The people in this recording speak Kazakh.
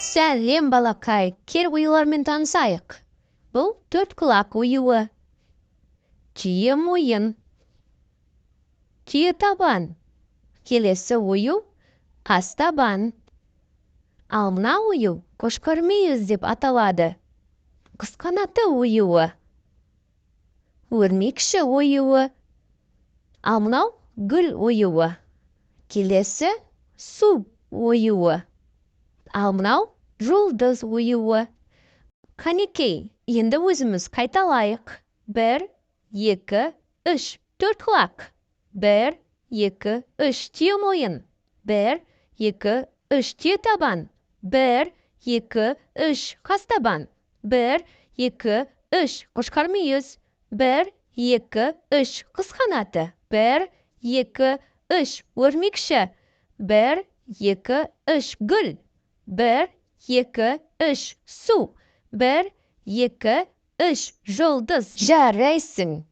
Сәлем, балақай, кел оюлармен танысайық. Бұл төрт құлақ оюы. Түйе мойын. Түйе табан. Келесі ою қас табан. Ал мына ою қошқар мүйіз деп аталады. Құс қанатты оюы. Өрмекші оюы. Ал мынау гүл оюы. Келесі су оюы. Ал мынау жұлдыз оюы. Қанекей, енді өзіміз қайталайық. 1, 2, 3, төрт құлақ. 1, 2, 3, түйе мойын. 1, 2, 3, түйе табан. 1, 2, 3, қас табан. 1, 2, 3, қошқар мүйіз. 1, 2, 3, құс қанаты. 1, 2, 3, өрмекші. 1, 2, 3, гүл. 1, 2, 3, су. 1, 2, 3, жұлдыз. Жарайсың.